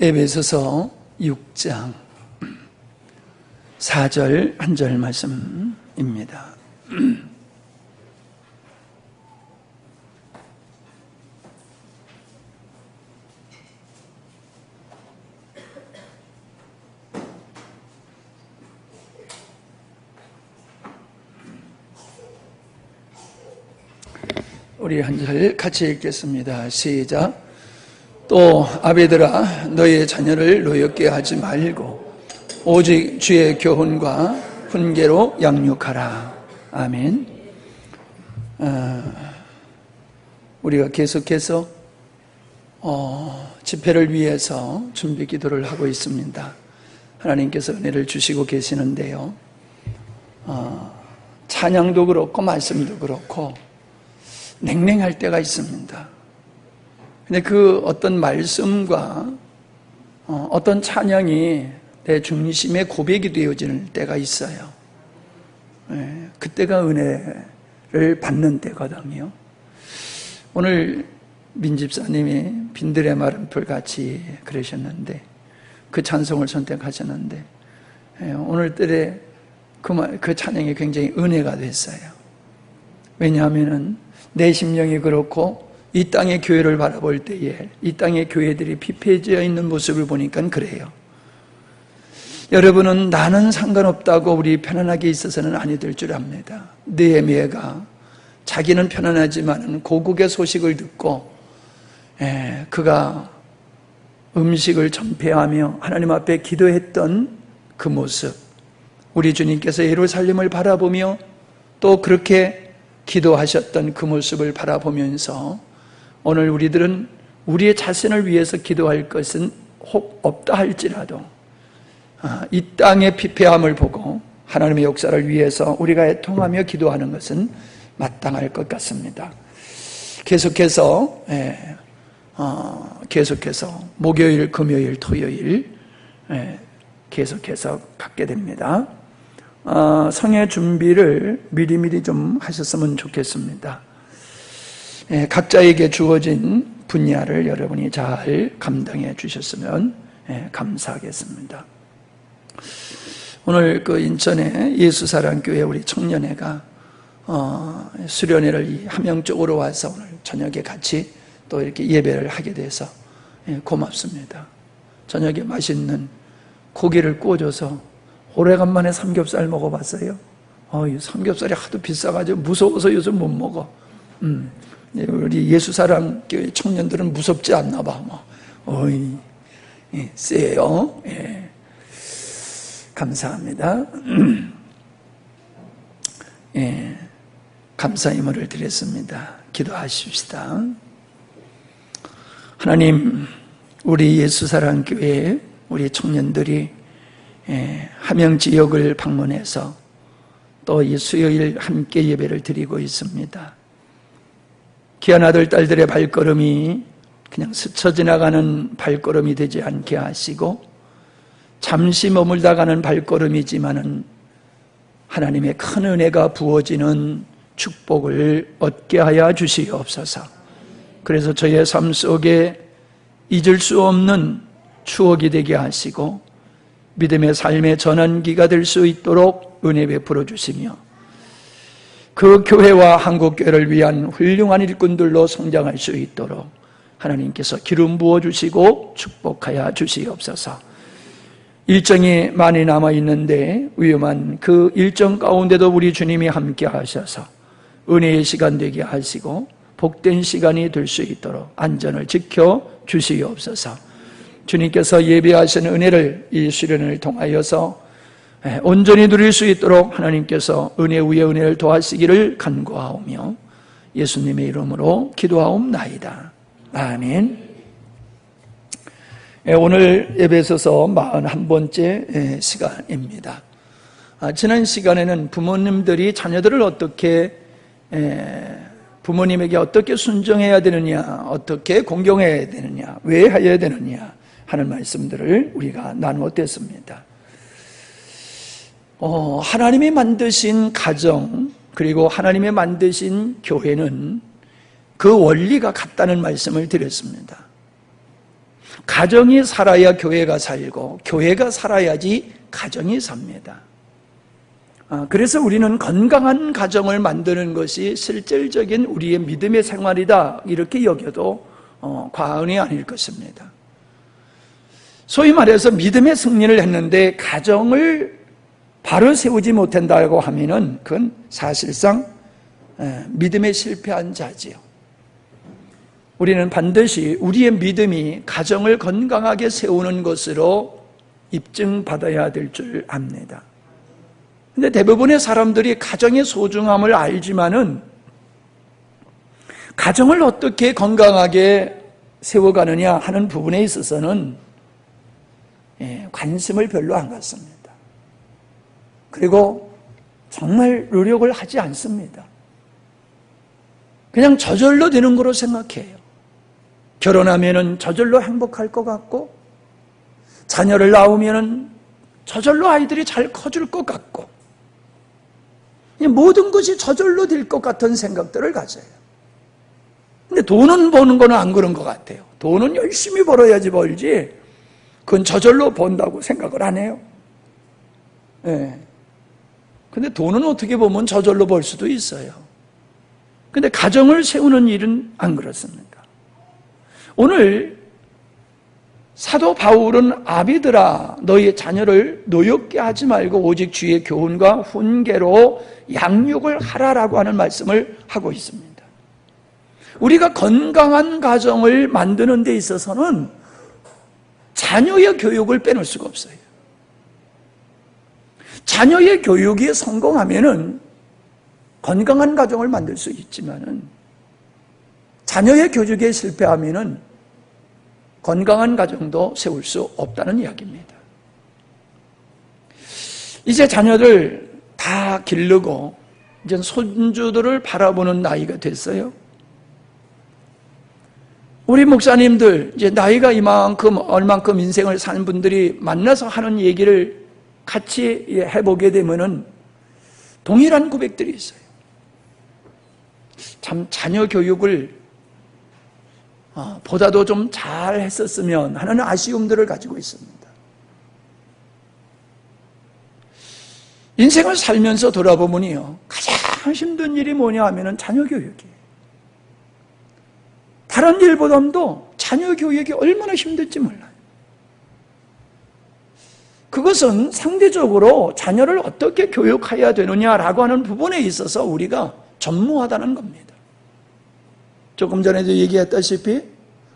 에베소서 6장 4절 한 절 말씀입니다. 우리 한 절 같이 읽겠습니다. 시작. 또 아비들아 너희의 자녀를 노엽게 하지 말고 오직 주의 교훈과 훈계로 양육하라. 아멘. 우리가 계속해서 집회를 위해서 준비 기도를 하고 있습니다. 하나님께서 은혜를 주시고 계시는데요. 찬양도 그렇고 말씀도 그렇고 냉랭할 때가 있습니다. 근데 그 어떤 말씀과 어떤 찬양이 내 중심의 고백이 되어지는 때가 있어요. 그때가 은혜를 받는 때거든요. 오늘 민집사님이 빈들의 마름풀 같이 그러셨는데 그 찬송을 선택하셨는데 오늘들의 그 찬양이 굉장히 은혜가 됐어요. 왜냐하면은 내 심령이 그렇고 이 땅의 교회를 바라볼 때에 이 땅의 교회들이 피폐해져 있는 모습을 보니까 그래요. 여러분은 나는 상관없다고 우리 편안하게 있어서는 아니 될 줄 압니다. 느헤미야가 자기는 편안하지만 고국의 소식을 듣고 그가 음식을 전폐하며 하나님 앞에 기도했던 그 모습, 우리 주님께서 예루살렘을 바라보며 또 그렇게 기도하셨던 그 모습을 바라보면서 오늘 우리들은 우리의 자신을 위해서 기도할 것은 혹 없다 할지라도 이 땅의 피폐함을 보고 하나님의 역사를 위해서 우리가 애통하며 기도하는 것은 마땅할 것 같습니다. 계속해서 목요일, 금요일, 토요일 계속해서 갖게 됩니다. 성의 준비를 미리미리 좀 하셨으면 좋겠습니다. 각자에게 주어진 분야를 여러분이 잘 감당해 주셨으면 감사하겠습니다. 오늘 그 인천의 예수사랑교회 우리 청년회가 수련회를 함영 쪽으로 와서 오늘 저녁에 같이 또 이렇게 예배를 하게 돼서 고맙습니다. 저녁에 맛있는 고기를 구워줘서 오래간만에 삼겹살 먹어봤어요. 이 삼겹살이 하도 비싸가지고 무서워서 요즘 못 먹어. 우리 예수사랑교회 청년들은 무섭지 않나 봐. 세요. 감사합니다. 감사 의무를 드렸습니다. 기도하십시다. 하나님, 우리 예수사랑교회 우리 청년들이 함영 지역을 방문해서 또 이 수요일 함께 예배를 드리고 있습니다. 귀한 아들, 딸들의 발걸음이 그냥 스쳐 지나가는 발걸음이 되지 않게 하시고 잠시 머물다 가는 발걸음이지만은 하나님의 큰 은혜가 부어지는 축복을 얻게 하여 주시옵소서. 그래서 저의 삶 속에 잊을 수 없는 추억이 되게 하시고 믿음의 삶의 전환기가 될 수 있도록 은혜 베풀어 주시며 그 교회와 한국교회를 위한 훌륭한 일꾼들로 성장할 수 있도록 하나님께서 기름 부어주시고 축복하여 주시옵소서. 일정이 많이 남아있는데 위험한 그 일정 가운데도 우리 주님이 함께 하셔서 은혜의 시간 되게 하시고 복된 시간이 될 수 있도록 안전을 지켜 주시옵소서. 주님께서 예배하신 은혜를 이 수련을 통하여서 온전히 누릴 수 있도록 하나님께서 은혜 위에 은혜를 더하시기를 간구하오며 예수님의 이름으로 기도하옵나이다. 아멘. 오늘 에베소서 41번째 시간입니다. 지난 시간에는 부모님들이 자녀들을 어떻게 부모님에게 어떻게 순종해야 되느냐, 어떻게 공경해야 되느냐, 왜 해야 되느냐 하는 말씀들을 우리가 나누었습니다. 하나님이 만드신 가정 그리고 하나님이 만드신 교회는 그 원리가 같다는 말씀을 드렸습니다. 가정이 살아야 교회가 살고 교회가 살아야지 가정이 삽니다. 그래서 우리는 건강한 가정을 만드는 것이 실질적인 우리의 믿음의 생활이다 이렇게 여겨도 과언이 아닐 것입니다. 소위 말해서 믿음의 승리를 했는데 가정을 바로 세우지 못한다고 하면은 그건 사실상 믿음에 실패한 자지요. 우리는 반드시 우리의 믿음이 가정을 건강하게 세우는 것으로 입증받아야 될 줄 압니다. 근데 대부분의 사람들이 가정의 소중함을 알지만은 가정을 어떻게 건강하게 세워가느냐 하는 부분에 있어서는 관심을 별로 안 갖습니다. 그리고 정말 노력을 하지 않습니다. 그냥 저절로 되는 거로 생각해요. 결혼하면은 저절로 행복할 것 같고, 자녀를 낳으면은 저절로 아이들이 잘 커질 것 같고, 모든 것이 저절로 될 것 같은 생각들을 가져요. 근데 돈은 버는 거는 안 그런 것 같아요. 돈은 열심히 벌어야지 벌지, 그건 저절로 번다고 생각을 안 해요. 근데 돈은 어떻게 보면 저절로 벌 수도 있어요. 근데 가정을 세우는 일은 안 그렇습니다. 오늘 사도 바울은 아비들아 너희 자녀를 노엽게 하지 말고 오직 주의 교훈과 훈계로 양육을 하라라고 하는 말씀을 하고 있습니다. 우리가 건강한 가정을 만드는 데 있어서는 자녀의 교육을 빼놓을 수가 없어요. 자녀의 교육이 성공하면은 건강한 가정을 만들 수 있지만은 자녀의 교육에 실패하면은 건강한 가정도 세울 수 없다는 이야기입니다. 이제 자녀들 다 기르고 이제 손주들을 바라보는 나이가 됐어요. 우리 목사님들 이제 나이가 이만큼 얼만큼 인생을 사는 분들이 만나서 하는 얘기를 같이 해보게 되면은 동일한 고백들이 있어요. 참 자녀 교육을 보다도 좀 잘 했었으면 하는 아쉬움들을 가지고 있습니다. 인생을 살면서 돌아보면요, 가장 힘든 일이 뭐냐 하면은 자녀 교육이에요. 다른 일보다도 자녀 교육이 얼마나 힘들지 몰라요. 그것은 상대적으로 자녀를 어떻게 교육해야 되느냐라고 하는 부분에 있어서 우리가 전무하다는 겁니다. 조금 전에도 얘기했다시피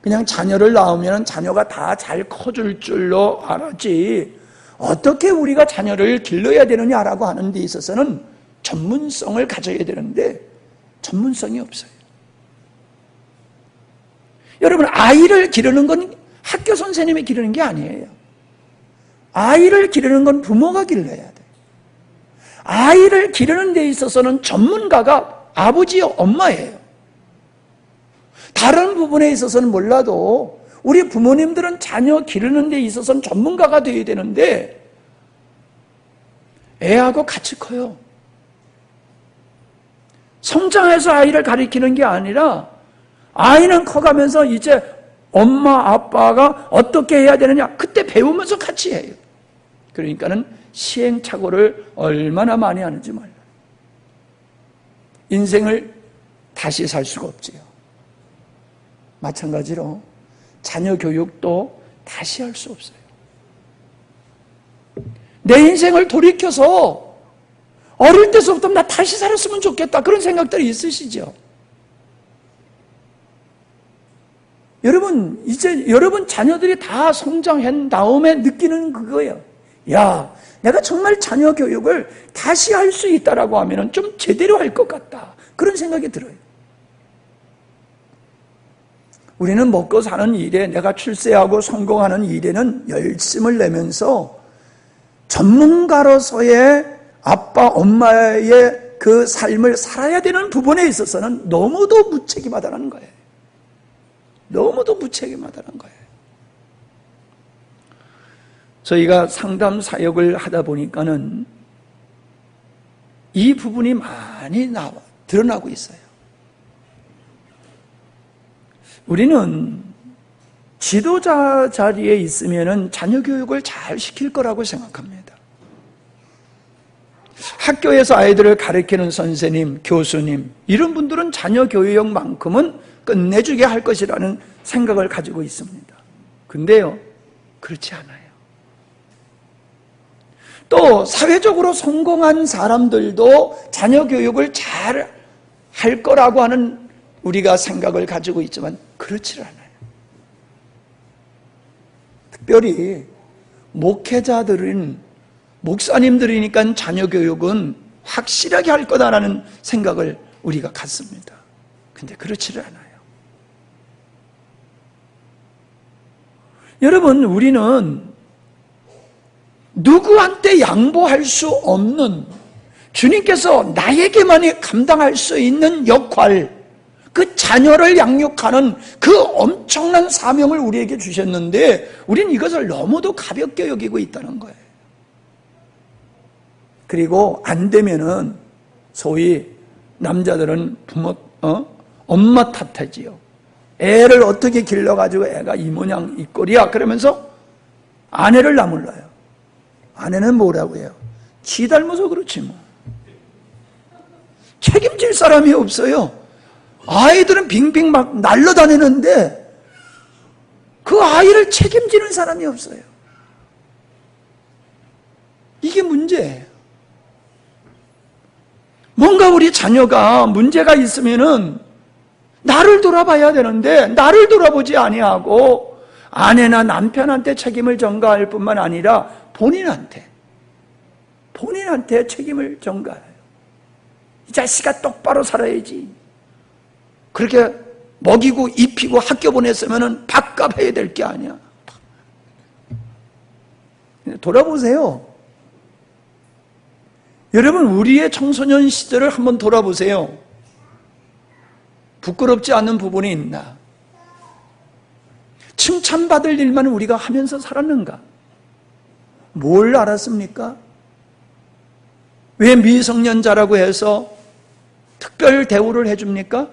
그냥 자녀를 낳으면 자녀가 다 잘 커줄 줄로 알았지 어떻게 우리가 자녀를 길러야 되느냐라고 하는 데 있어서는 전문성을 가져야 되는데 전문성이 없어요. 여러분, 아이를 기르는 건 학교 선생님이 기르는 게 아니에요. 아이를 기르는 건 부모가 길러야 돼요. 아이를 기르는 데 있어서는 전문가가 아버지요, 엄마예요. 다른 부분에 있어서는 몰라도 우리 부모님들은 자녀 기르는 데 있어서는 전문가가 되어야 되는데 애하고 같이 커요. 성장해서 아이를 가리키는 게 아니라 아이는 커가면서 이제 엄마, 아빠가 어떻게 해야 되느냐 그때 배우면서 같이 해요. 그러니까는 시행착오를 얼마나 많이 하는지 몰라요. 인생을 다시 살 수가 없지요. 마찬가지로 자녀 교육도 다시 할 수 없어요. 내 인생을 돌이켜서 어릴 때서부터 나 다시 살았으면 좋겠다 그런 생각들이 있으시죠? 여러분, 이제 여러분 자녀들이 다 성장한 다음에 느끼는 그거예요. 야, 내가 정말 자녀 교육을 다시 할 수 있다라고 하면 좀 제대로 할 것 같다. 그런 생각이 들어요. 우리는 먹고 사는 일에 내가 출세하고 성공하는 일에는 열심을 내면서 전문가로서의 아빠, 엄마의 그 삶을 살아야 되는 부분에 있어서는 너무도 무책임하다는 거예요. 너무도 무책임하다는 거예요. 저희가 상담 사역을 하다 보니까는 이 부분이 많이 드러나고 있어요. 우리는 지도자 자리에 있으면은 자녀 교육을 잘 시킬 거라고 생각합니다. 학교에서 아이들을 가르치는 선생님, 교수님, 이런 분들은 자녀 교육만큼은 끝내주게 할 것이라는 생각을 가지고 있습니다. 근데요, 그렇지 않아요. 또 사회적으로 성공한 사람들도 자녀 교육을 잘 할 거라고 하는 우리가 생각을 가지고 있지만 그렇지 않아요. 특별히 목회자들은, 목사님들이니까 자녀 교육은 확실하게 할 거다라는 생각을 우리가 갖습니다. 근데 그렇지를 않아요. 여러분, 우리는 누구한테 양보할 수 없는, 주님께서 나에게만이 감당할 수 있는 역할, 그 자녀를 양육하는 그 엄청난 사명을 우리에게 주셨는데 우리는 이것을 너무도 가볍게 여기고 있다는 거예요. 그리고 안 되면은 소위 남자들은 엄마 탓하지요. 애를 어떻게 길러가지고 애가 이 모양 이 꼴이야 그러면서 아내를 나물러요. 아내는 뭐라고 해요? 지 닮아서 그렇지 뭐. 책임질 사람이 없어요. 아이들은 빙빙 막 날려다니는데 그 아이를 책임지는 사람이 없어요. 이게 문제예요. 뭔가 우리 자녀가 문제가 있으면은 나를 돌아봐야 되는데 나를 돌아보지 아니하고 아내나 남편한테 책임을 전가할 뿐만 아니라 본인한테 책임을 전가해요. 이 자식아 똑바로 살아야지. 그렇게 먹이고 입히고 학교 보냈으면 밥값 해야 될 게 아니야. 돌아보세요. 여러분, 우리의 청소년 시절을 한번 돌아보세요. 부끄럽지 않은 부분이 있나? 칭찬받을 일만 우리가 하면서 살았는가? 뭘 알았습니까? 왜 미성년자라고 해서 특별 대우를 해줍니까?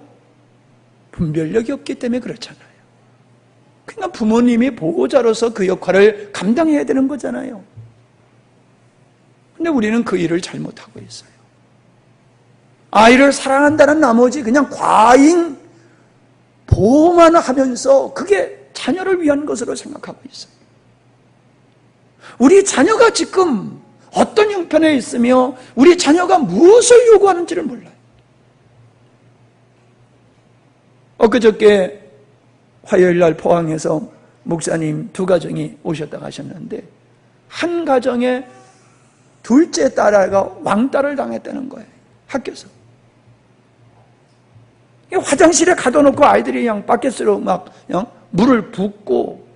분별력이 없기 때문에 그렇잖아요. 그러니까 부모님이 보호자로서 그 역할을 감당해야 되는 거잖아요. 근데 우리는 그 일을 잘못하고 있어요. 아이를 사랑한다는 나머지 그냥 과잉 보호만 하면서 그게 자녀를 위한 것으로 생각하고 있어요. 우리 자녀가 지금 어떤 형편에 있으며 우리 자녀가 무엇을 요구하는지를 몰라요. 엊그저께 화요일날 포항에서 목사님 두 가정이 오셨다고 하셨는데 한 가정에 둘째 딸아이가 왕따를 당했다는 거예요. 학교에서. 화장실에 가둬놓고 아이들이 그냥 바켓으로 막 물을 붓고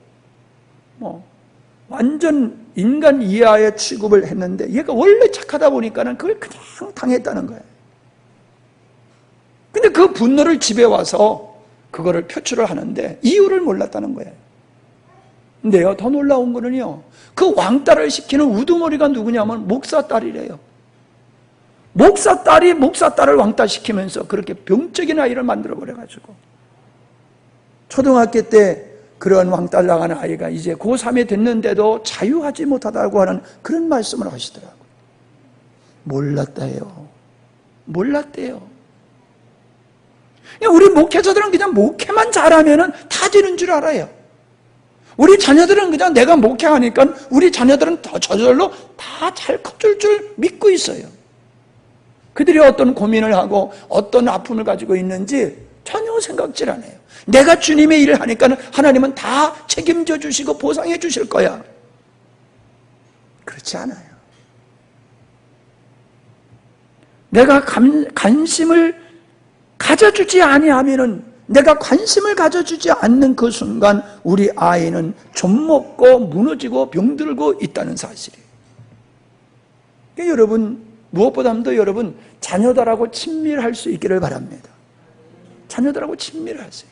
완전 인간 이하의 취급을 했는데 얘가 원래 착하다 보니까는 그걸 그냥 당했다는 거예요. 근데 그 분노를 집에 와서 그거를 표출을 하는데 이유를 몰랐다는 거예요. 근데요, 더 놀라운 거는요, 그 왕따를 시키는 우두머리가 누구냐면 목사 딸이래요. 목사 딸이 목사 딸을 왕따시키면서 그렇게 병적인 아이를 만들어버려가지고 초등학교 때 그런 왕따를 나가는 아이가 이제 고3에 됐는데도 자유하지 못하다고 하는 그런 말씀을 하시더라고요. 몰랐대요. 우리 목회자들은 그냥 목회만 잘하면 다 되는 줄 알아요. 우리 자녀들은 그냥 내가 목회하니까 우리 자녀들은 더 저절로 다 잘 커질 줄 믿고 있어요. 그들이 어떤 고민을 하고 어떤 아픔을 가지고 있는지 전혀 생각질 안 해요. 내가 주님의 일을 하니까 하나님은 다 책임져 주시고 보상해 주실 거야. 그렇지 않아요. 내가 관심을 가져주지 아니하면은, 내가 관심을 가져주지 않는 그 순간 우리 아이는 좀먹고 무너지고 병들고 있다는 사실이에요. 그러니까 여러분, 무엇보다도 여러분 자녀들하고 친밀할 수 있기를 바랍니다. 자녀들하고 친밀하세요.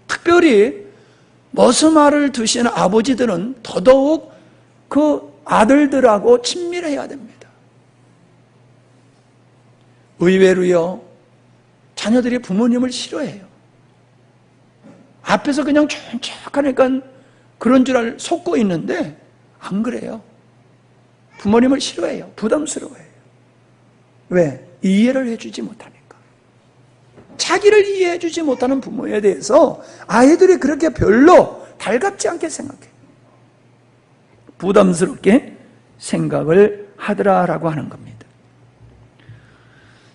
특별히 머스마를 두신 아버지들은 더더욱 그 아들들하고 친밀해야 됩니다. 의외로요, 자녀들이 부모님을 싫어해요. 앞에서 그냥 촉촉하니까 그런 줄 속고 있는데 안 그래요. 부모님을 싫어해요. 부담스러워해요. 왜? 이해를 해주지 못하니까. 자기를 이해해주지 못하는 부모에 대해서 아이들이 그렇게 별로 달갑지 않게 생각해요. 부담스럽게 생각을 하더라라고 하는 겁니다.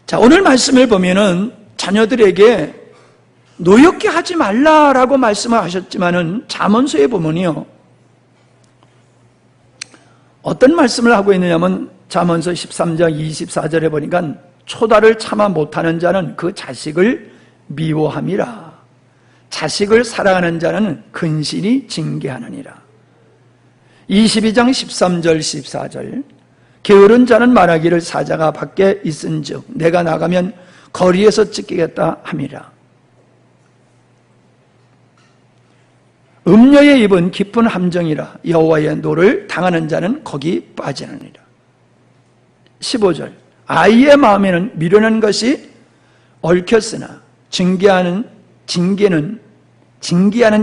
자, 오늘 말씀을 보면은 자녀들에게 노엽게 하지 말라라고 말씀을 하셨지만은 잠언서에 보면요, 어떤 말씀을 하고 있느냐면 잠언서 13장 24절에 보니까 초다를 참아 못하는 자는 그 자식을 미워함이라. 자식을 사랑하는 자는 근신이 징계하느니라. 22장 13절 14절 게으른 자는 말하기를 사자가 밖에 있은즉 내가 나가면 거리에서 찢기겠다 함이라. 음녀의 입은 깊은 함정이라. 여호와의 노를 당하는 자는 거기 빠지느니라. 15절 아이의 마음에는 미련한 것이 얽혔으나 징계하는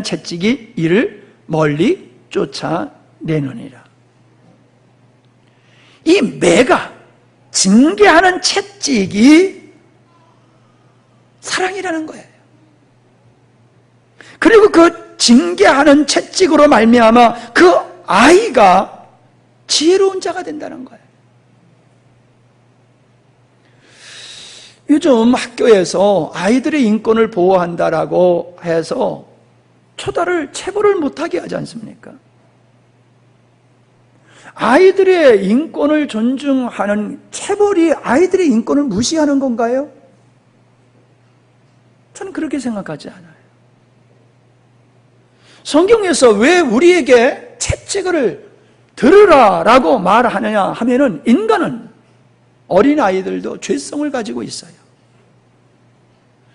채찍이 이를 멀리 쫓아내느니라. 이 매가 징계하는 채찍이 사랑이라는 거예요. 그리고 그 징계하는 채찍으로 말미암아 그 아이가 지혜로운 자가 된다는 거예요. 요즘 학교에서 아이들의 인권을 보호한다라고 해서 초다를 체벌을 못하게 하지 않습니까? 아이들의 인권을 존중하는 체벌이 아이들의 인권을 무시하는 건가요? 저는 그렇게 생각하지 않아요. 성경에서 왜 우리에게 채찍을 들으라라고 말하느냐 하면은 인간은 어린아이들도 죄성을 가지고 있어요.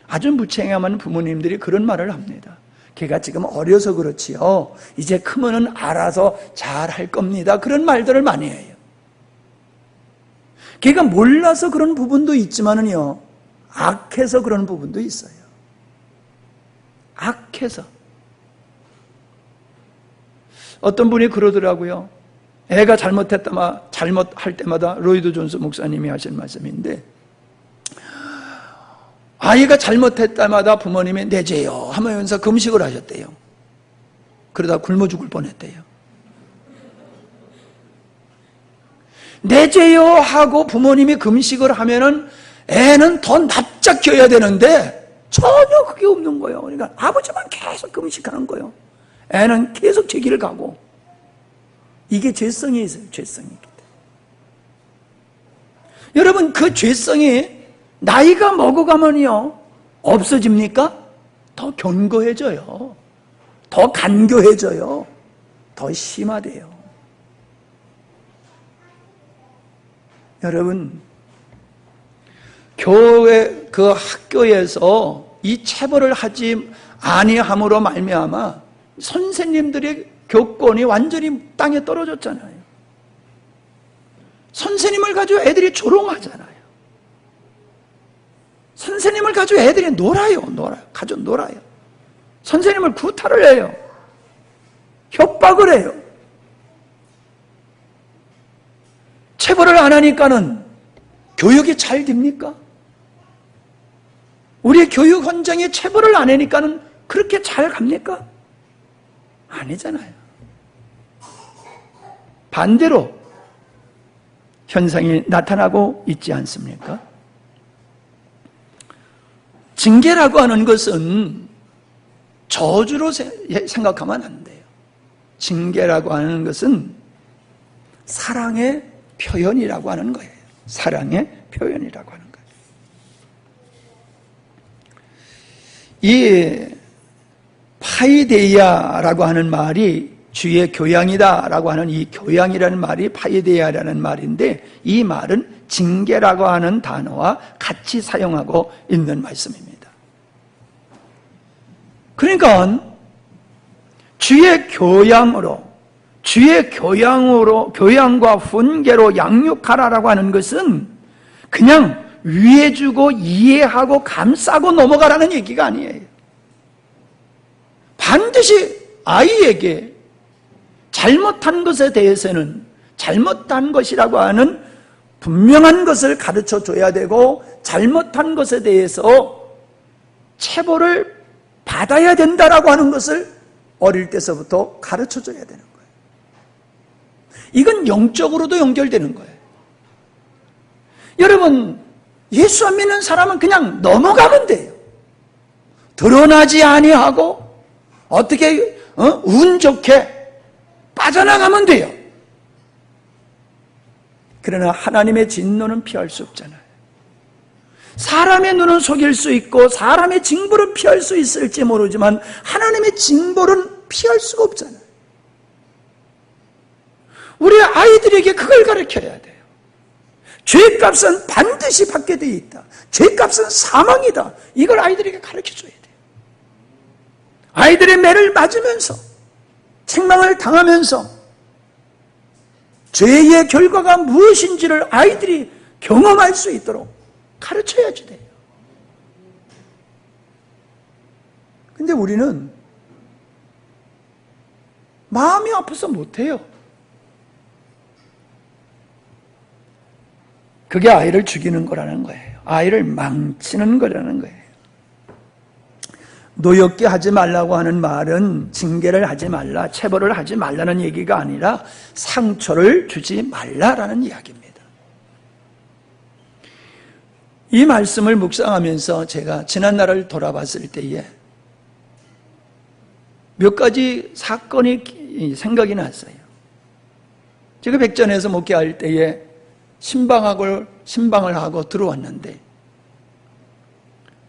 아주 무책임한 부모님들이 그런 말을 합니다. 걔가 지금 어려서 그렇지요. 이제 크면은 알아서 잘 할 겁니다. 그런 말들을 많이 해요. 걔가 몰라서 그런 부분도 있지만은요, 악해서 그런 부분도 있어요. 악해서. 어떤 분이 그러더라고요. 애가 잘못할 때마다 로이드 존스 목사님이 하신 말씀인데, 아이가 잘못할 때마다 부모님이 내죄요 하면서 금식을 하셨대요. 그러다 굶어 죽을 뻔했대요. 내죄요 하고 부모님이 금식을 하면은 애는 더 납작해야 되는데 전혀 그게 없는 거예요. 그러니까 아버지만 계속 금식하는 거예요. 애는 계속 제 길을 가고. 이게 죄성이 있어요. 죄성이 있기 때문에. 여러분, 그 죄성이 나이가 먹어가면요 없어집니까? 더 견고해져요. 더 간교해져요. 더 심화돼요. 여러분, 교회 그 학교에서 이 체벌을 하지 아니함으로 말미암아 선생님들의 교권이 완전히 땅에 떨어졌잖아요. 선생님을 가지고 애들이 조롱하잖아요. 선생님을 가지고 애들이 놀아요. 가지고 놀아요. 선생님을 구타를 해요. 협박을 해요. 체벌을 안 하니까는 교육이 잘 됩니까? 우리 교육 현장에 체벌을 안 하니까는 그렇게 잘 갑니까? 아니잖아요. 반대로 현상이 나타나고 있지 않습니까? 징계라고 하는 것은 저주로 생각하면 안 돼요. 징계라고 하는 것은 사랑의 표현이라고 하는 거예요. 사랑의 표현이라고 하는 거예요. 이 파이데이아라고 하는 말이 주의 교양이다라고 하는 이 교양이라는 말이 파이데이아라는 말인데, 이 말은 징계라고 하는 단어와 같이 사용하고 있는 말씀입니다. 그러니까 주의 교양과 훈계로 양육하라라고 하는 것은 그냥 위해주고 이해하고 감싸고 넘어가라는 얘기가 아니에요. 반드시 아이에게 잘못한 것에 대해서는 잘못한 것이라고 하는 분명한 것을 가르쳐 줘야 되고, 잘못한 것에 대해서 체벌을 받아야 된다라고 하는 것을 어릴 때서부터 가르쳐 줘야 되는 거예요. 이건 영적으로도 연결되는 거예요. 여러분, 예수 안 믿는 사람은 그냥 넘어가면 돼요. 드러나지 아니하고 어떻게 운 좋게 빠져나가면 돼요. 그러나 하나님의 진노는 피할 수 없잖아요. 사람의 눈은 속일 수 있고 사람의 징벌은 피할 수 있을지 모르지만 하나님의 징벌은 피할 수가 없잖아요. 우리 아이들에게 그걸 가르쳐야 돼요. 죄값은 반드시 받게 되어 있다. 죄값은 사망이다. 이걸 아이들에게 가르쳐줘야 돼요. 아이들의 매를 맞으면서 책망을 당하면서 죄의 결과가 무엇인지를 아이들이 경험할 수 있도록 가르쳐야지 돼요. 근데 우리는 마음이 아파서 못해요. 그게 아이를 죽이는 거라는 거예요. 아이를 망치는 거라는 거예요. 노엽게 하지 말라고 하는 말은 징계를 하지 말라, 체벌을 하지 말라는 얘기가 아니라 상처를 주지 말라라는 이야기입니다. 이 말씀을 묵상하면서 제가 지난날을 돌아봤을 때에 몇 가지 사건이 생각이 났어요. 제가 백전에서 목회할 때에 신방을 하고 들어왔는데,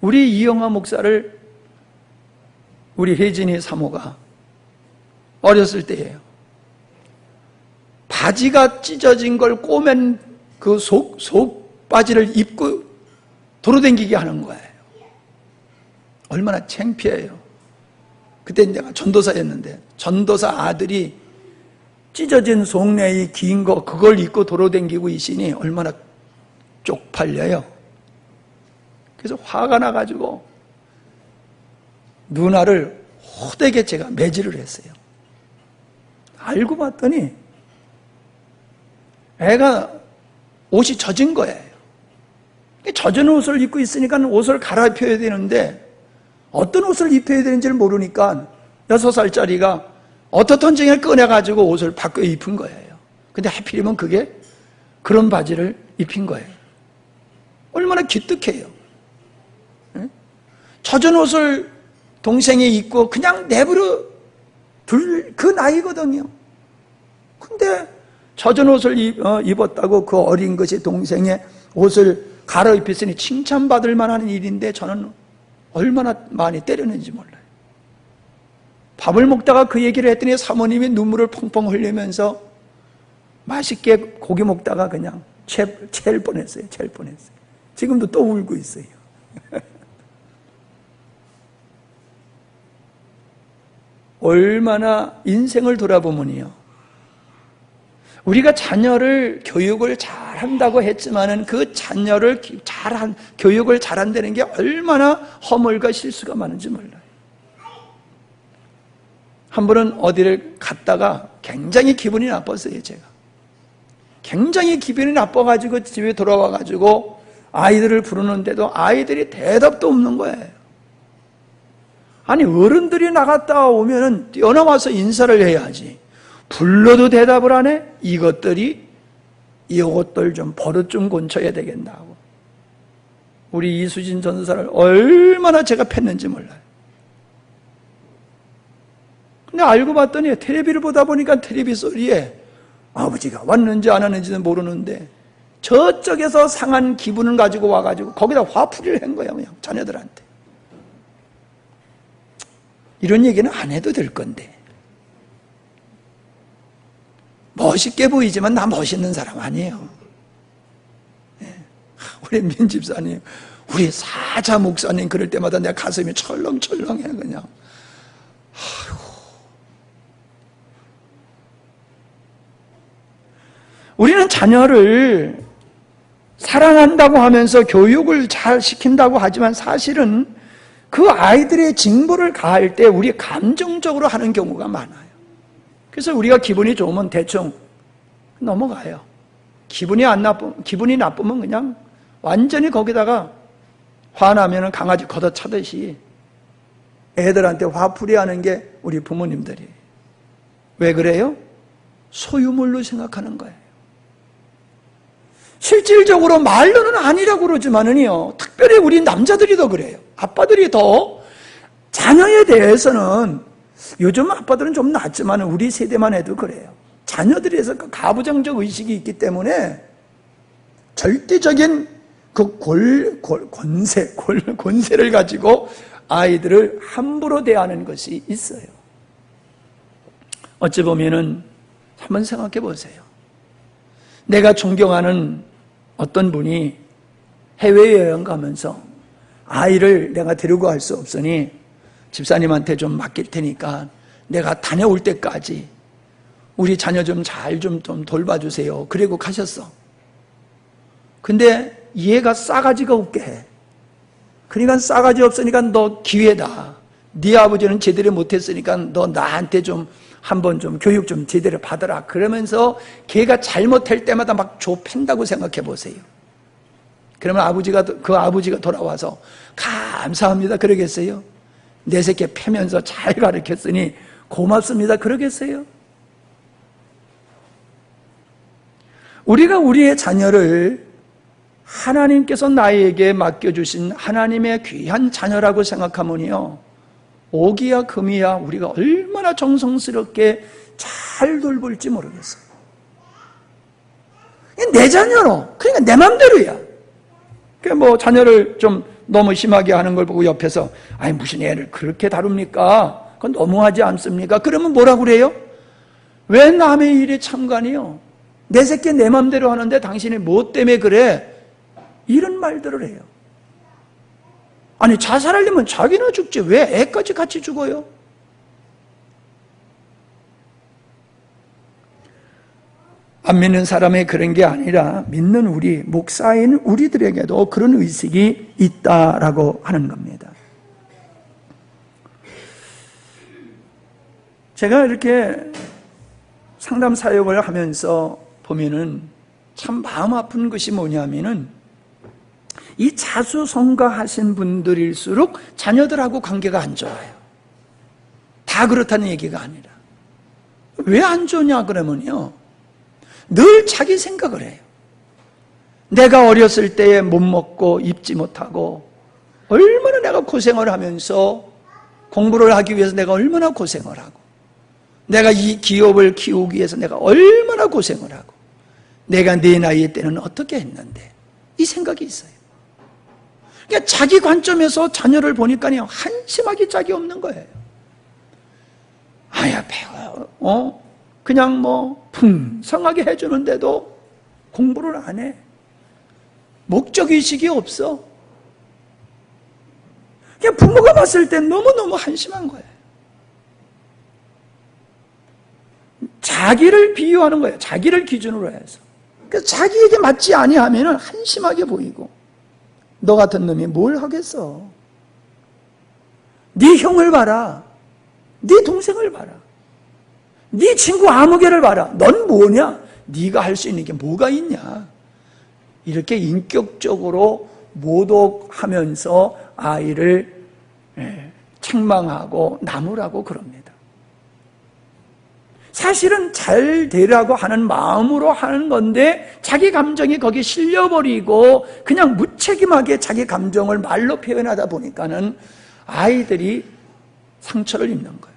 우리 이영하 목사를 우리 혜진이 사모가 어렸을 때예요. 바지가 찢어진 걸 꼬맨 그 속 바지를 입고 도로댕기게 하는 거예요. 얼마나 창피해요. 그때 내가 전도사였는데 전도사 아들이 찢어진 속내의 긴 거 그걸 입고 도로댕기고 있으니 얼마나 쪽팔려요. 그래서 화가 나가지고 누나를 호되게 제가 매질을 했어요. 알고 봤더니 애가 옷이 젖은 거예요. 젖은 옷을 입고 있으니까 옷을 갈아입혀야 되는데 어떤 옷을 입혀야 되는지를 모르니까 6살짜리가 어떻든 중에 꺼내가지고 옷을 바꿔 입은 거예요. 근데 하필이면 그게 그런 바지를 입힌 거예요. 얼마나 기특해요. 젖은 옷을 동생이 입고 그냥 내버려 둘 그 나이거든요. 근데 젖은 옷을 입었다고 그 어린 것이 동생의 옷을 갈아입혔으니 칭찬받을 만한 일인데 저는 얼마나 많이 때렸는지 몰라요. 밥을 먹다가 그 얘기를 했더니 사모님이 눈물을 펑펑 흘리면서 맛있게 고기 먹다가 그냥 체할 뻔했어요. 지금도 또 울고 있어요. 얼마나 인생을 돌아보면요, 우리가 자녀를 교육을 잘한다고 했지만은 그 자녀를 교육을 잘한다는 게 얼마나 허물과 실수가 많은지 몰라요. 한 번은 어디를 갔다가 굉장히 기분이 나빴어요. 제가 굉장히 기분이 나빠가지고 집에 돌아와가지고 아이들을 부르는데도 아이들이 대답도 없는 거예요. 아니, 어른들이 나갔다 오면은 뛰어나와서 인사를 해야지. 불러도 대답을 안 해? 이것들 좀 버릇 좀 고쳐야 되겠다고. 우리 이수진 전사를 얼마나 제가 팼는지 몰라요. 근데 알고 봤더니 텔레비를 보다 보니까 텔레비 소리에 아버지가 왔는지 안 왔는지는 모르는데 저쪽에서 상한 기분을 가지고 와가지고 거기다 화풀이를 한 거야, 그냥 자녀들한테. 이런 얘기는 안 해도 될 건데. 멋있게 보이지만 나 멋있는 사람 아니에요. 우리 민 집사님, 우리 사자 목사님 그럴 때마다 내 가슴이 철렁철렁해 그냥. 아이고. 우리는 자녀를 사랑한다고 하면서 교육을 잘 시킨다고 하지만 사실은 그 아이들의 징벌을 가할 때 우리 감정적으로 하는 경우가 많아요. 그래서 우리가 기분이 좋으면 대충 넘어가요. 기분이 나쁘면 그냥 완전히 거기다가 화나면 강아지 걷어차듯이 애들한테 화풀이하는 게 우리 부모님들이에요. 왜 그래요? 소유물로 생각하는 거예요. 실질적으로 말로는 아니라고 그러지만은요, 특별히 우리 남자들이 더 그래요. 아빠들이 더 자녀에 대해서는, 요즘 아빠들은 좀 낫지만 우리 세대만 해도 그래요. 자녀들에서 그 가부장적 의식이 있기 때문에 절대적인 그 권세를 가지고 아이들을 함부로 대하는 것이 있어요. 어찌 보면은 한번 생각해 보세요. 내가 존경하는 어떤 분이 해외여행 가면서 아이를 내가 데리고 갈 수 없으니 집사님한테 좀 맡길 테니까 내가 다녀올 때까지 우리 자녀 좀 잘 좀 돌봐주세요. 그리고 가셨어. 근데 얘가 싸가지가 없게 해. 그러니까 싸가지 없으니까 너 기회다. 네 아버지는 제대로 못했으니까 너 나한테 좀 한번 좀 교육 좀 제대로 받아라. 그러면서 걔가 잘못할 때마다 막 좁힌다고 생각해 보세요. 그러면 그 아버지가 돌아와서 감사합니다 그러겠어요? 내 새끼 패면서 잘 가르쳤으니 고맙습니다 그러겠어요? 우리가 우리의 자녀를 하나님께서 나에게 맡겨주신 하나님의 귀한 자녀라고 생각하면요, 오기야 금이야 우리가 얼마나 정성스럽게 잘 돌볼지 모르겠어요. 내 자녀로, 그러니까 내 맘대로야. 뭐 자녀를 좀 너무 심하게 하는 걸 보고 옆에서 아니 무슨 애를 그렇게 다룹니까? 그건 너무하지 않습니까? 그러면 뭐라고 그래요? 왜 남의 일에 참관이요? 내 새끼 내 맘대로 하는데 당신이 뭐 때문에 그래? 이런 말들을 해요. 아니 자살하려면 자기나 죽지 왜 애까지 같이 죽어요? 안 믿는 사람의 그런 게 아니라 믿는 우리, 목사인 우리들에게도 그런 의식이 있다라고 하는 겁니다. 제가 이렇게 상담 사역을 하면서 보면은 참 마음 아픈 것이 뭐냐면은 이 자수성가하신 분들일수록 자녀들하고 관계가 안 좋아요. 다 그렇다는 얘기가 아니라. 왜 안 좋냐 그러면요, 늘 자기 생각을 해요. 내가 어렸을 때에 못 먹고 입지 못하고 얼마나 내가 고생을 하면서 공부를 하기 위해서 내가 얼마나 고생을 하고 내가 이 기업을 키우기 위해서 내가 얼마나 고생을 하고 내가 내 나이 때는 어떻게 했는데, 이 생각이 있어요. 그러니까 자기 관점에서 자녀를 보니까요 한심하기 짝이 없는 거예요. 아야 배워, 그냥 뭐 풍성하게 해주는데도 공부를 안 해. 목적의식이 없어. 그냥 부모가 봤을 때 너무너무 한심한 거예요. 자기를 비유하는 거예요. 자기를 기준으로 해서. 그래서 자기에게 맞지 아니하면 한심하게 보이고, 너 같은 놈이 뭘 하겠어. 네 형을 봐라. 네 동생을 봐라. 네 친구 아무개를 봐라. 넌 뭐냐? 네가 할 수 있는 게 뭐가 있냐? 이렇게 인격적으로 모독하면서 아이를 책망하고 나무라고 그럽니다. 사실은 잘 되라고 하는 마음으로 하는 건데 자기 감정이 거기에 실려버리고 그냥 무책임하게 자기 감정을 말로 표현하다 보니까는 아이들이 상처를 입는 거예요.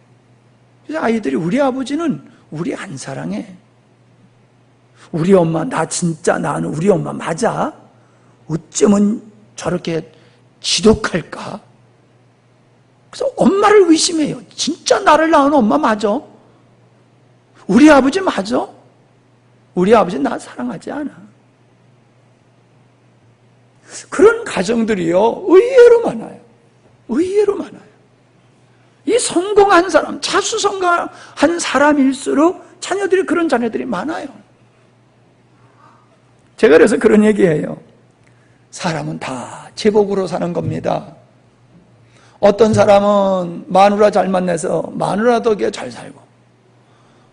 그래서 아이들이 우리 아버지는 우리 안 사랑해. 우리 엄마, 나는 우리 엄마 맞아? 어쩌면 저렇게 지독할까? 그래서 엄마를 의심해요. 진짜 나를 낳은 엄마 맞아? 우리 아버지 맞아? 우리 아버지 나 사랑하지 않아. 그런 가정들이요 의외로 많아요. 의외로 많아요. 이 성공한 사람, 자수성가한 사람일수록 자녀들이 그런 자녀들이 많아요. 제가 그래서 그런 얘기해요. 사람은 다 제복으로 사는 겁니다. 어떤 사람은 마누라 잘 만나서 마누라 덕에 잘 살고,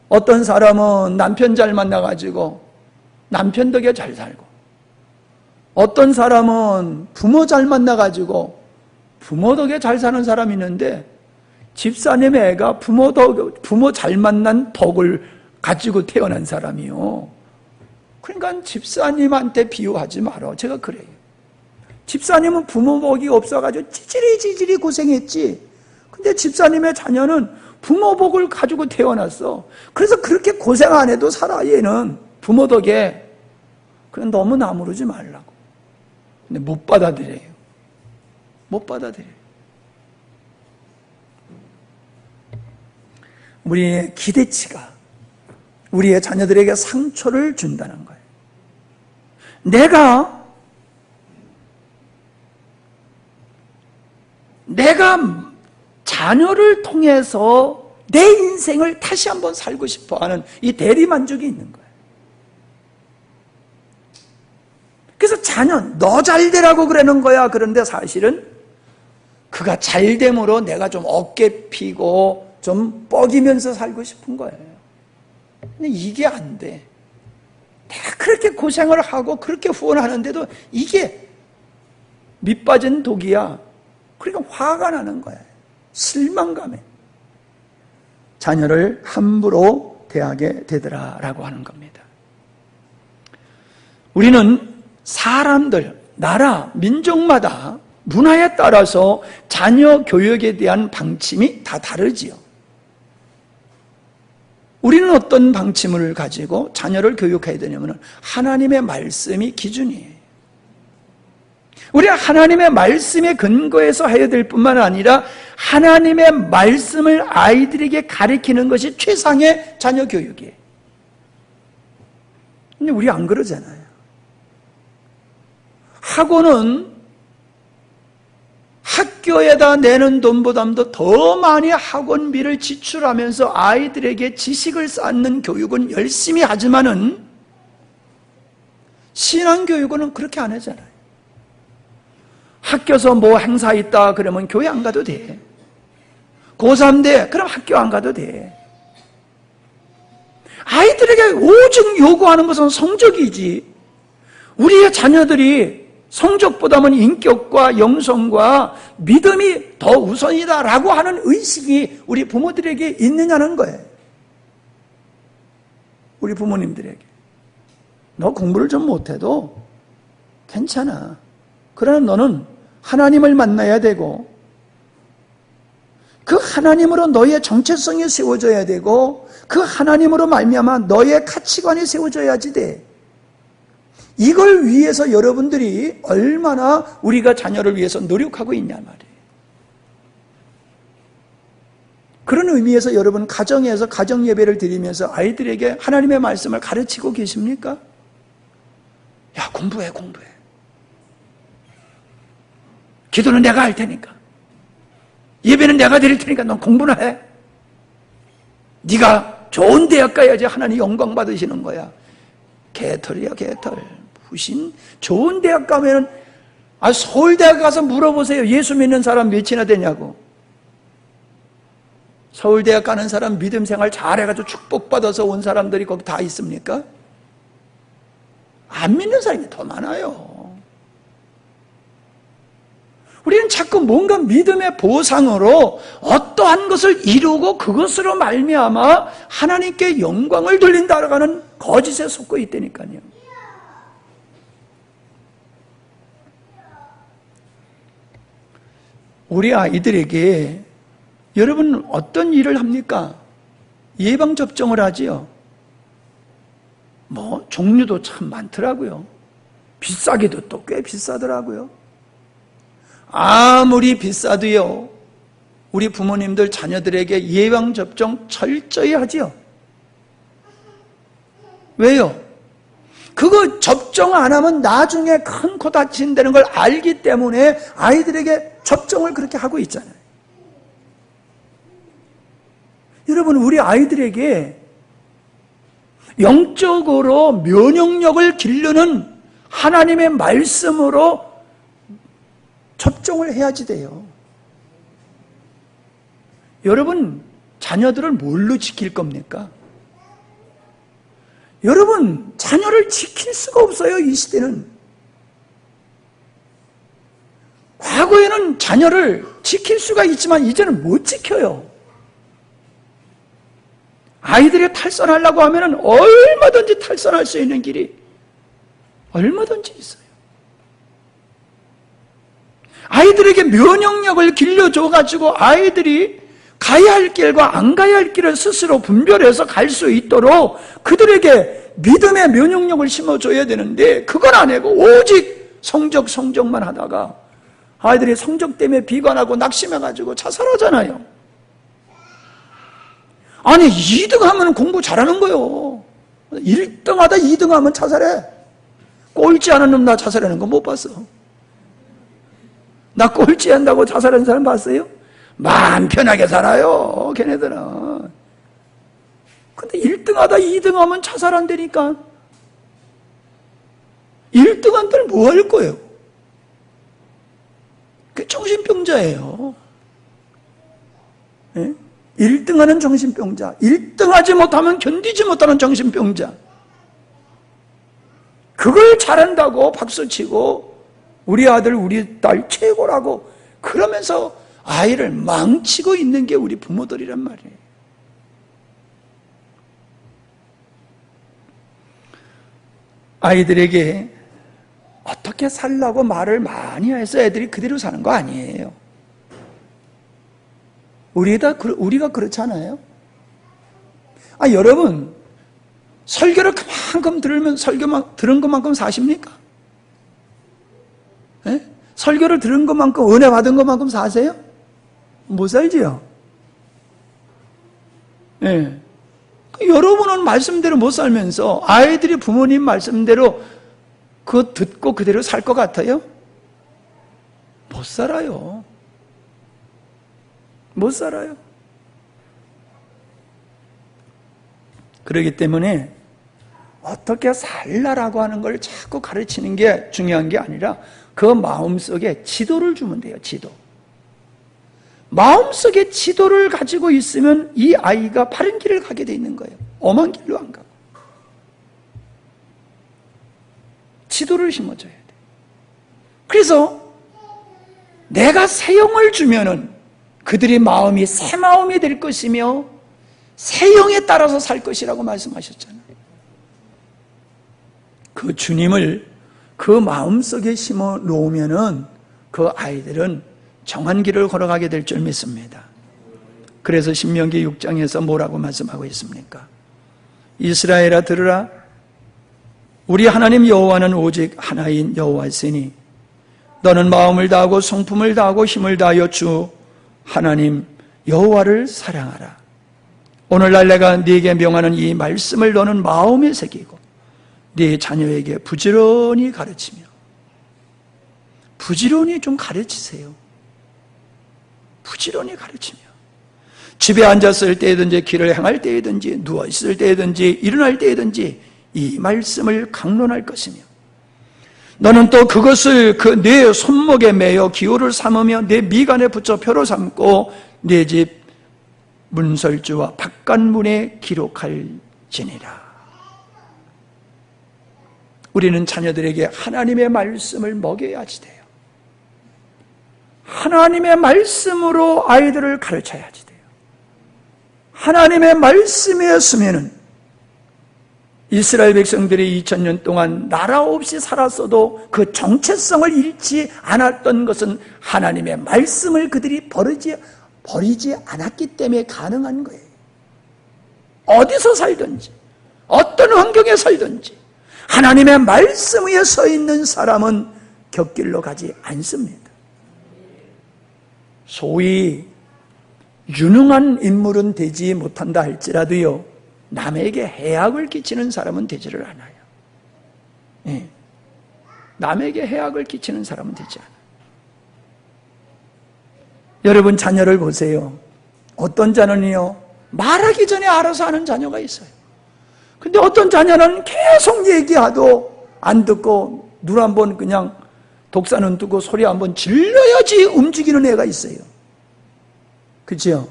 어떤 사람은 남편 잘 만나가지고 남편 덕에 잘 살고, 어떤 사람은 부모 잘 만나가지고 부모 덕에 잘 사는 사람이 있는데, 집사님의 애가 부모 잘 만난 덕을 가지고 태어난 사람이요. 그러니까 집사님한테 비유하지 말어. 제가 그래요. 집사님은 부모 복이 없어가지고 찌질이 고생했지. 근데 집사님의 자녀는 부모 복을 가지고 태어났어. 그래서 그렇게 고생 안 해도 살아, 얘는. 부모 덕에. 그냥 너무 나무르지 말라고. 근데 못 받아들여요. 못 받아들여요. 우리의 기대치가 우리의 자녀들에게 상처를 준다는 거예요. 내가 자녀를 통해서 내 인생을 다시 한번 살고 싶어 하는 이 대리만족이 있는 거예요. 그래서 자녀, 너 잘되라고 그러는 거야. 그런데 사실은 그가 잘됨으로 내가 좀 어깨 피고 좀 뻐기면서 살고 싶은 거예요. 근데 이게 안 돼. 내가 그렇게 고생을 하고 그렇게 후원하는데도 이게 밑빠진 독이야. 그러니까 화가 나는 거야. 실망감에. 자녀를 함부로 대하게 되더라라고 하는 겁니다. 우리는 사람들, 나라, 민족마다 문화에 따라서 자녀 교육에 대한 방침이 다 다르지요. 우리는 어떤 방침을 가지고 자녀를 교육해야 되냐면 하나님의 말씀이 기준이에요. 우리가 하나님의 말씀에 근거해서 해야 될 뿐만 아니라 하나님의 말씀을 아이들에게 가르치는 것이 최상의 자녀 교육이에요. 근데 우리 안 그러잖아요. 학원은 학교에다 내는 돈보다도 더 많이 학원비를 지출하면서 아이들에게 지식을 쌓는 교육은 열심히 하지만은 신앙교육은 그렇게 안 하잖아요. 학교에서 뭐 행사 있다 그러면 교회 안 가도 돼. 고3 돼. 그럼 학교 안 가도 돼. 아이들에게 오직 요구하는 것은 성적이지. 우리의 자녀들이 성적보다는 인격과 영성과 믿음이 더 우선이다라고 하는 의식이 우리 부모들에게 있느냐는 거예요. 우리 부모님들에게. 너 공부를 좀 못해도 괜찮아. 그러나 너는 하나님을 만나야 되고 그 하나님으로 너의 정체성이 세워져야 되고 그 하나님으로 말미암아 너의 가치관이 세워져야지 돼. 이걸 위해서 여러분들이 얼마나 우리가 자녀를 위해서 노력하고 있냐 말이에요. 그런 의미에서 여러분 가정에서 가정 예배를 드리면서 아이들에게 하나님의 말씀을 가르치고 계십니까? 야, 공부해. 기도는 내가 할 테니까. 예배는 내가 드릴 테니까 넌 공부나 해. 네가 좋은 대학 가야지 하나님 영광 받으시는 거야. 개털이야, 개털. 무슨 좋은 대학 가면은 서울대학 가서 물어보세요. 예수 믿는 사람 몇이나 되냐고. 서울대학 가는 사람 믿음 생활 잘해가지고 축복받아서 온 사람들이 거기 다 있습니까? 안 믿는 사람이 더 많아요. 우리는 자꾸 뭔가 믿음의 보상으로 어떠한 것을 이루고 그것으로 말미암아 하나님께 영광을 돌린다라고 하는 거짓에 속고 있다니까요. 우리 아이들에게 여러분 어떤 일을 합니까? 예방접종을 하지요. 뭐 종류도 참 많더라고요. 비싸기도 또 꽤 비싸더라고요. 아무리 비싸도요, 우리 부모님들 자녀들에게 예방접종 철저히 하지요. 왜요? 그거 접종 안 하면 나중에 큰 코 다친다는 걸 알기 때문에 아이들에게 접종을 그렇게 하고 있잖아요. 여러분, 우리 아이들에게 영적으로 면역력을 기르는 하나님의 말씀으로 접종을 해야지 돼요. 여러분, 자녀들을 뭘로 지킬 겁니까? 여러분, 자녀를 지킬 수가 없어요, 이 시대는. 과거에는 자녀를 지킬 수가 있지만 이제는 못 지켜요. 아이들이 탈선하려고 하면 얼마든지 탈선할 수 있는 길이 얼마든지 있어요. 아이들에게 면역력을 길러줘가지고 아이들이 가야 할 길과 안 가야 할 길을 스스로 분별해서 갈 수 있도록 그들에게 믿음의 면역력을 심어줘야 되는데 그건 안 하고 오직 성적만 하다가 아이들이 성적 때문에 비관하고 낙심해가지고 자살하잖아요. 아니 2등 하면 공부 잘하는 거요. 1등 하다 2등 하면 자살해. 꼴찌 하는 놈 나 자살하는 거 못 봤어. 나 꼴찌 한다고 자살하는 사람 봤어요? 마음 편하게 살아요, 걔네들은. 근데 1등 하다 2등 하면 자살한다니까. 1등 한다면 뭐 할 거예요? 그 정신병자예요. 네? 1등 하는 정신병자. 1등 하지 못하면 견디지 못하는 정신병자. 그걸 잘한다고 박수치고 우리 아들 우리 딸 최고라고 그러면서 아이를 망치고 있는 게 우리 부모들이란 말이에요. 아이들에게 어떻게 살라고 말을 많이 해서 애들이 그대로 사는 거 아니에요. 우리가 그렇잖아요. 여러분, 설교를 그만큼 들으면 들은 것만큼 사십니까? 네? 설교를 들은 것만큼 은혜 받은 것만큼 사세요? 못 살지요? 네. 여러분은 말씀대로 못 살면서 아이들이 부모님 말씀대로 그거 듣고 그대로 살 것 같아요? 못 살아요. 못 살아요. 그렇기 때문에 어떻게 살라라고 하는 걸 자꾸 가르치는 게 중요한 게 아니라 그 마음속에 지도를 주면 돼요. 지도. 마음속에 지도를 가지고 있으면 이 아이가 바른 길을 가게 돼 있는 거예요. 엄한 길로 안 가고. 지도를 심어줘야 돼. 그래서 내가 새 영을 주면은 그들의 마음이 새 마음이 될 것이며 새 영에 따라서 살 것이라고 말씀하셨잖아요. 그 주님을 그 마음속에 심어 놓으면은 그 아이들은 정한 길을 걸어가게 될 줄 믿습니다. 그래서 신명기 6장에서 뭐라고 말씀하고 있습니까? 이스라엘아 들으라. 우리 하나님 여호와는 오직 하나인 여호와시니 너는 마음을 다하고 성품을 다하고 힘을 다하여 주 하나님 여호와를 사랑하라. 오늘날 내가 네게 명하는 이 말씀을 너는 마음에 새기고 네 자녀에게 부지런히 가르치며 부지런히 좀 가르치세요. 부지런히 가르치며 집에 앉았을 때든지 길을 행할 때든지 누워있을 때든지 일어날 때든지 이 말씀을 강론할 것이며 너는 또 그것을 내 손목에 매어 기호를 삼으며 내 미간에 붙여 표로 삼고 내 집 문설주와 바깥문에 기록할지니라. 우리는 자녀들에게 하나님의 말씀을 먹여야지 돼요. 하나님의 말씀으로 아이들을 가르쳐야지 돼요. 하나님의 말씀이었으면은 이스라엘 백성들이 2000년 동안 나라 없이 살았어도 그 정체성을 잃지 않았던 것은 하나님의 말씀을 그들이 버리지 않았기 때문에 가능한 거예요. 어디서 살든지 어떤 환경에 살든지 하나님의 말씀 위에 서 있는 사람은 곁길로 가지 않습니다. 소위 유능한 인물은 되지 못한다 할지라도요, 남에게 해악을 끼치는 사람은 되지를 않아요. 네. 남에게 해악을 끼치는 사람은 되지 않아요. 여러분 자녀를 보세요. 어떤 자녀는요, 말하기 전에 알아서 하는 자녀가 있어요. 근데 어떤 자녀는 계속 얘기하도 안 듣고 눈 한번 그냥 독사 눈 뜨고 소리 한번 질러야지 움직이는 애가 있어요. 그렇죠?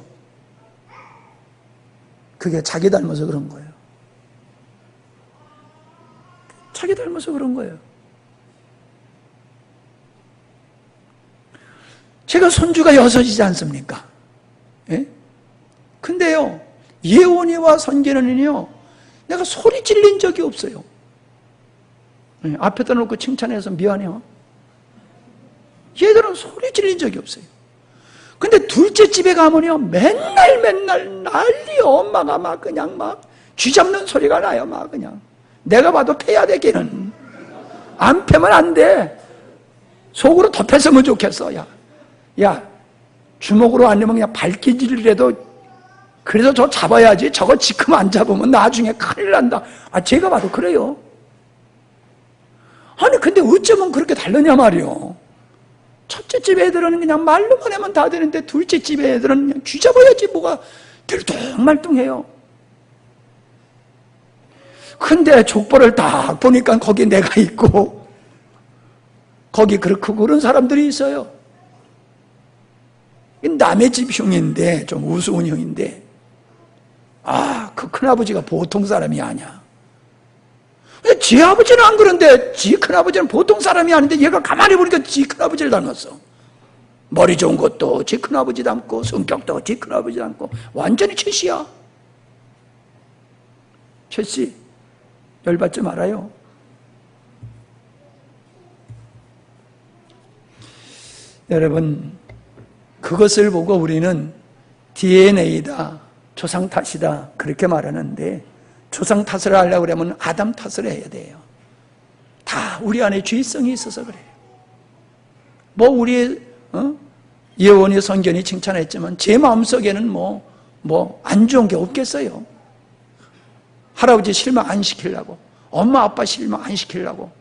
그게 자기 닮아서 그런 거예요. 자기 닮아서 그런 거예요. 제가 손주가 6이지 않습니까? 예? 근데요, 예원이와 선계는요, 내가 소리 질린 적이 없어요. 예, 앞에다 놓고 칭찬해서 미안해요. 얘들은 소리 질린 적이 없어요. 근데 둘째 집에 가면요, 맨날 난리, 엄마가 막 그냥 막 쥐잡는 소리가 나요, 막 그냥. 내가 봐도 패야 돼, 걔는. 안 패면 안 돼. 속으로 더 뺐으면 좋겠어, 야, 주먹으로 안 되면 그냥 발기질이라도, 그래서 저 잡아야지. 저거 지금 안 잡으면 나중에 큰일 난다. 제가 봐도 그래요. 아니, 근데 어쩌면 그렇게 다르냐 말이요. 첫째 집 애들은 그냥 말로만 하면 다 되는데, 둘째 집 애들은 그냥 쥐잡아야지 뭐가 들뚱말뚱해요. 근데 족보를 딱 보니까 거기 내가 있고, 거기 그렇고 그런 사람들이 있어요. 남의 집 형인데, 좀 우스운 형인데, 그 큰아버지가 보통 사람이 아니야. 지 아버지는 안 그런데, 지 큰아버지는 보통 사람이 아닌데, 얘가 가만히 보니까 지 큰아버지를 닮았어. 머리 좋은 것도 지 큰아버지 닮고, 성격도 지 큰아버지 닮고, 완전히 최씨야. 최씨, 열받지 말아요. 여러분, 그것을 보고 우리는 DNA다, 조상 탓이다, 그렇게 말하는데, 조상 탓을 하려고 그러면 아담 탓을 해야 돼요. 다 우리 안에 죄성이 있어서 그래요. 뭐 우리 예원이 선견이 칭찬했지만 제 마음속에는 뭐 안 좋은 게 없겠어요. 할아버지 실망 안 시키려고, 엄마 아빠 실망 안 시키려고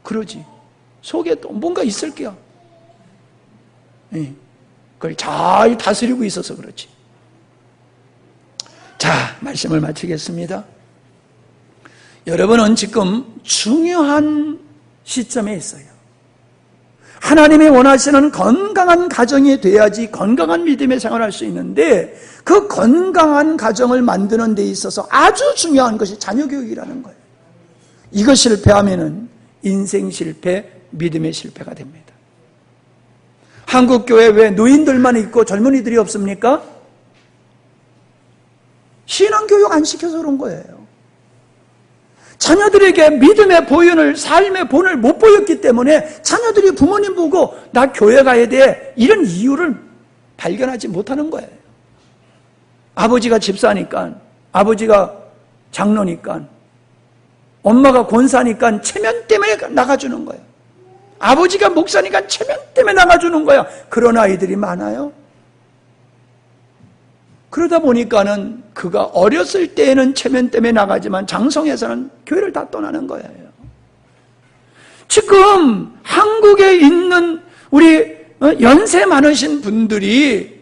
그러지. 속에 또 뭔가 있을 거야. 그걸 잘 다스리고 있어서 그렇지. 자, 말씀을 마치겠습니다. 여러분은 지금 중요한 시점에 있어요. 하나님이 원하시는 건강한 가정이 돼야지 건강한 믿음의 생활을 할 수 있는데, 그 건강한 가정을 만드는 데 있어서 아주 중요한 것이 자녀교육이라는 거예요. 이거 실패하면은 인생 실패, 믿음의 실패가 됩니다. 한국교회 왜 노인들만 있고 젊은이들이 없습니까? 신앙교육 안 시켜서 그런 거예요. 자녀들에게 믿음의 보연을, 삶의 본을 못 보였기 때문에 자녀들이 부모님 보고 나 교회 가야 돼, 이런 이유를 발견하지 못하는 거예요. 아버지가 집사니까, 아버지가 장로니까, 엄마가 권사니까 체면 때문에 나가주는 거예요. 아버지가 목사니까 체면 때문에 나가주는 거야. 그런 아이들이 많아요. 그러다 보니까는 그가 어렸을 때에는 체면 때문에 나가지만 장성에서는 교회를 다 떠나는 거예요. 지금 한국에 있는 우리 연세 많으신 분들이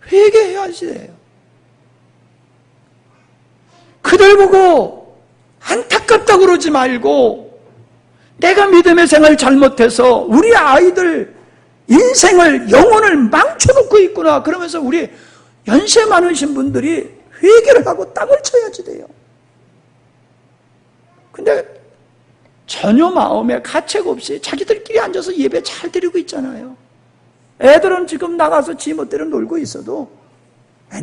회개해야 하시대요. 그들 보고 안타깝다고 그러지 말고, 내가 믿음의 생활 잘못해서 우리 아이들 인생을, 영혼을 망쳐놓고 있구나, 그러면서 우리 연세 많으신 분들이 회개를 하고 땅을 쳐야지 돼요. 근데 전혀 마음에 가책 없이 자기들끼리 앉아서 예배 잘 드리고 있잖아요. 애들은 지금 나가서 지 멋대로 놀고 있어도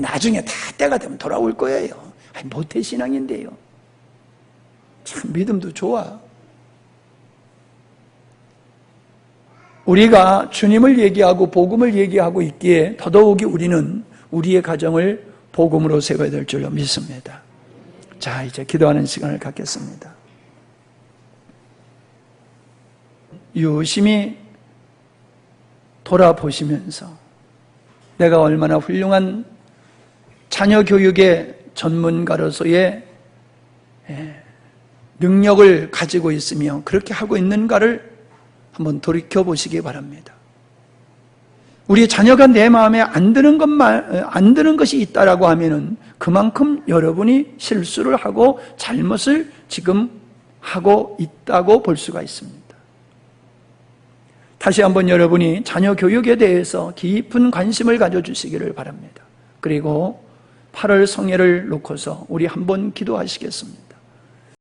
나중에 다 때가 되면 돌아올 거예요. 모태신앙인데요. 참 믿음도 좋아. 우리가 주님을 얘기하고 복음을 얘기하고 있기에 더더욱이 우리는 우리의 가정을 복음으로 세워야 될 줄로 믿습니다. 자, 이제 기도하는 시간을 갖겠습니다. 유심히 돌아보시면서 내가 얼마나 훌륭한 자녀 교육의 전문가로서의 능력을 가지고 있으며 그렇게 하고 있는가를 한번 돌이켜보시기 바랍니다. 우리 자녀가 내 마음에 안 드는 것이 있다라고 하면은 그만큼 여러분이 실수를 하고 잘못을 지금 하고 있다고 볼 수가 있습니다. 다시 한번 여러분이 자녀 교육에 대해서 깊은 관심을 가져주시기를 바랍니다. 그리고 8월 성회를 놓고서 우리 한번 기도하시겠습니다.